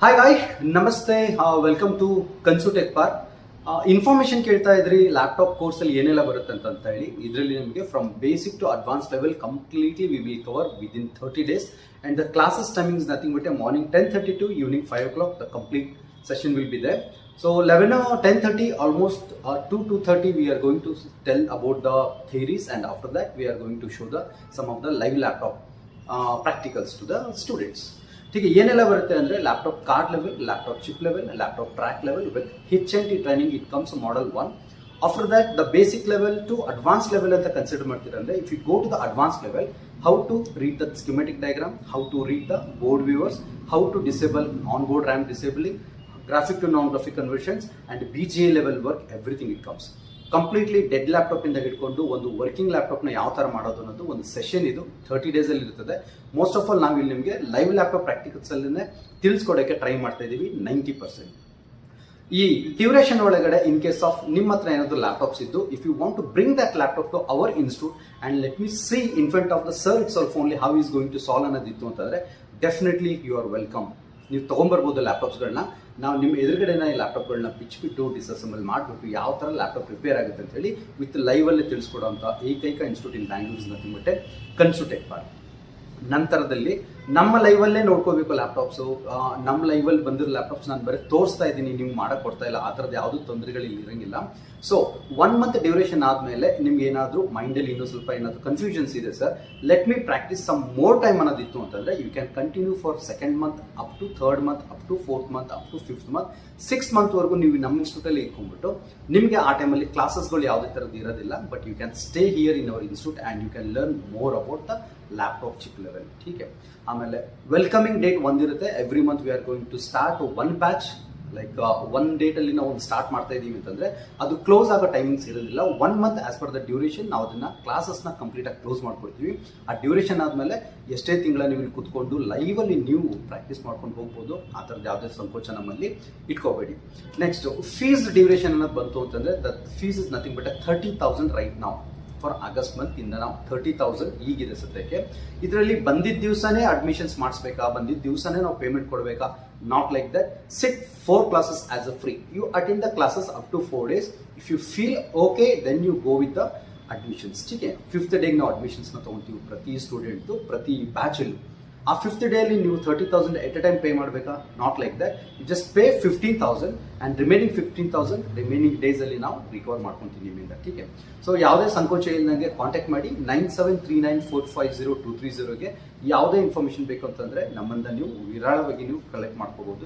Hi ನಮಸ್ತೆ, welcome to ಕನ್ಸುಟೆಕ್ park. Information ಕೇಳ್ತಾ ಇದ್ರಿ ಲ್ಯಾಪ್ಟಾಪ್ ಕೋರ್ಸಲ್ಲಿ ಏನೆಲ್ಲ ಬರುತ್ತೆ ಅಂತ ಹೇಳಿ. ಇದರಲ್ಲಿ ನಿಮಗೆ from basic to advance level completely we will cover within 30 days. And the classes timing is nothing but a morning 10:30 to evening 5 o'clock. The complete session will be there. So 11 or 10:30, almost 2:30 we are going to tell about the theories, and after that we are going to show some of the live laptop practicals to the students. ठीक है, ಏನೆಲ್ಲ ಬರುತ್ತೆ ಅಂದರೆ laptop card level, laptop chip level, laptop track level with HNT training. It comes model 1. After that the basic level to advance level ಅಂತ consider ಮಾಡ್ತೀರ. ಅಂದರೆ if you go to the advance level, how to read the schematic diagram, how to read the board viewers, how to disable on board RAM disabling, graphic to non graphic conversions and BGA level work, everything it comes. Completely dead laptop ಇಂದ ಹಿಡ್ಕೊಂಡು ಒಂದು working ಲ್ಯಾಪ್ಟಾಪ್ನ ಯಾವ ಥರ ಮಾಡೋದು ಅನ್ನೋದು ಒಂದು session ಇದು 30 days ಅಲ್ಲಿ ಇರ್ತದೆ. ಮೋಸ್ಟ್ ಆಫ್ ಆಲ್ ನಾವು ಇಲ್ಲಿ ನಿಮಗೆ ಲೈವ್ ಲ್ಯಾಪ್ಟಾಪ್ ಪ್ರಾಕ್ಟಿಕಲ್ಸ್ ಅಲ್ಲೇ ತಿಳಿಸ್ಕೊಡೋಕ್ಕೆ ಟ್ರೈ ಮಾಡ್ತಾ ಇದ್ದೀವಿ 90%. ಈ ಡ್ಯೂರೇಷನ್ ಒಳಗಡೆ ಇನ್ ಕೇಸ್ ಆಫ್ ನಿಮ್ಮ ಹತ್ರ ಏನಾದರೂ ಲ್ಯಾಪ್ಟಾಪ್ಸ್ ಇದ್ದು, if you want to bring that laptop to our institute and let me see in front of the sir itself only how is going to solve ಅನ್ನೋದಿತ್ತು ಅಂತಂದರೆ definitely you are welcome. ನೀವು ತೊಗೊಂಬರ್ಬೋದು ಲ್ಯಾಪ್ಟಾಪ್ಸ್ಗಳನ್ನ. ನಾವು ನಿಮ್ಮ ಎದುರುಗಡೆನ ಈ ಲ್ಯಾಪ್ಟಾಪ್ಗಳನ್ನ ಬಿಚ್ಚಿಬಿಟ್ಟು ಡಿಸಸೆಂಬಲ್ ಮಾಡಿಬಿಟ್ಟು ಯಾವ ಥರ laptop repair ಆಗುತ್ತೆ ಅಂತ ಹೇಳಿ ವಿತ್ ಲೈವಲ್ಲೇ ತಿಳಿಸ್ಕೊಡೋಂಥ ಏಕೈಕ institute in Bangalore nothing but Consutech park. ನಂತರದಲ್ಲಿ ನಮ್ಮ ಲೈವಲ್ಲೇ ನೋಡ್ಕೋಬೇಕು ಲ್ಯಾಪ್ಟಾಪ್ಸು. ನಮ್ಮ ಲೈವಲ್ಲಿ ಬಂದಿರೋ ಲ್ಯಾಪ್ಟಾಪ್ಸ್ ನಾನು ಬರೀ ತೋರಿಸ್ತಾ ಇದ್ದೀನಿ, ನೀವು ಮಾಡೋಕ್ಕೆ ಕೊಡ್ತಾ ಇಲ್ಲ, ಆ ಥರದ್ದು ಯಾವುದೂ ತೊಂದರೆಗಳು ಇರಂಗಿಲ್ಲ. ಸೊ 1 month ಡ್ಯೂರೇಷನ್ ಆದಮೇಲೆ ನಿಮ್ಗೆ ಏನಾದರೂ ಮೈಂಡಲ್ಲಿ ಇನ್ನೂ ಸ್ವಲ್ಪ ಏನಾದರೂ ಕನ್ಫ್ಯೂಷನ್ಸ್ ಇದೆ, sir let me practice some more time ಅನ್ನೋದಿತ್ತು ಅಂತಂದರೆ you can continue for 2nd month up to 3rd month up to 4th month up to 5th month 6th month ವರೆಗೂ ನೀವು ನಮ್ಮ ಇನ್ಸ್ಟಿಟ್ಯೂಟಲ್ಲಿ ಇಟ್ಕೊಂಡ್ಬಿಟ್ಟು ನಿಮಗೆ ಆ ಟೈಮಲ್ಲಿ ಕ್ಲಾಸಸ್ಗಳು ಯಾವುದೇ ಥರದ್ದು ಇರೋದಿಲ್ಲ. But you can stay here in our institute and you can learn more about the laptop chip level. ठीक है. ಆಮೇಲೆ ವೆಲ್ಕಮಿಂಗ್ ಡೇಟ್ ಒಂದಿರುತ್ತೆ. Every month we are going to start 1 batch. Like 1 ಡೇಟಲ್ಲಿ ನಾವು ಒಂದು ಸ್ಟಾರ್ಟ್ ಮಾಡ್ತಾ ಇದ್ದೀವಿ ಅಂತಂದರೆ ಅದು ಕ್ಲೋಸ್ ಆಗೋ ಟೈಮಿಂಗ್ಸ್ ಇರೋದಿಲ್ಲ. 1 month as per the duration ನಾವು ಅದನ್ನು ಕ್ಲಾಸಸ್ನ ಕಂಪ್ಲೀಟಾಗಿ ಕ್ಲೋಸ್ ಮಾಡ್ಕೊಡ್ತೀವಿ. ಆ ಡ್ಯೂರೇಷನ್ ಆದಮೇಲೆ ಎಷ್ಟೇ ತಿಂಗಳ ನೀವು ಇಲ್ಲಿ ಕೂತ್ಕೊಂಡು ಲೈವಲ್ಲಿ ನೀವು ಪ್ರಾಕ್ಟೀಸ್ ಮಾಡ್ಕೊಂಡು ಹೋಗ್ಬೋದು. ಆ ಥರದ್ದು ಯಾವುದೇ ಸಂಕೋಚ ನಮ್ಮಲ್ಲಿ ಇಟ್ಕೋಬೇಡಿ. ನೆಕ್ಸ್ಟ್ ಫೀಸ್ ಡ್ಯೂರೇಷನ್ ಅನ್ನೋದು ಬಂತು ಅಂತಂದರೆ the fees is nothing but 30,000 right ನಾವು. ಫಾರ್ ಆಗಸ್ಟ್ ಮಂತ್ ಇಂದ ನಾವು 30,000 ಈಗಿದೆ ಸದ್ಯಕ್ಕೆ. ಇದರಲ್ಲಿ ಬಂದಿದ್ದ ದಿವಸನೇ ಅಡ್ಮಿಷನ್ಸ್ ಮಾಡಿಸ್ಬೇಕಾ, ಬಂದಿದ್ದ ದಿವಸನೇ ನಾವು ಪೇಮೆಂಟ್ ಕೊಡಬೇಕಾ? Not like that. Sit 4 classes as a free. You attend the classes up to 4 days. If you feel okay then you go with the admissions. ठीक है. 5th ಡೇಗೆ ನಾವು ಅಡ್ಮಿಷನ್ಸ್ನ ತೊಗೊತೀವಿ ಪ್ರತಿ ಸ್ಟೂಡೆಂಟ್ದು, ಪ್ರತಿ ಬ್ಯಾಚಲ್ಲಿ. ಆ 5th ಡೇಯಲ್ಲಿ ನೀವು 30,000 ಎಟ್ ಎ ಟೈಮ್ ಪೇ ಮಾಡಬೇಕಾ? Not like that. You just pay 15,000 and remaining 15,000 remaining ಡೇಸಲ್ಲಿ ನಾವು ರಿಕವರ್ ಮಾಡ್ಕೊತೀವಿ ನಿಮ್ಮಿಂದ. ठीक है. ಸೊ ಯಾವುದೇ ಸಂಕೋಚ ಇಲ್ಲದಂಗೆ ಕಾಂಟ್ಯಾಕ್ಟ್ ಮಾಡಿ 9739450230ಗೆ. ಯಾವುದೇ ಇನ್ಫಾರ್ಮೇಷನ್ ಬೇಕು ಅಂತಂದರೆ ನಮ್ಮಿಂದ ನೀವು ವಿರಾಳವಾಗಿ ನೀವು ಕಲೆಕ್ಟ್ ಮಾಡ್ಕೋಬೋದು.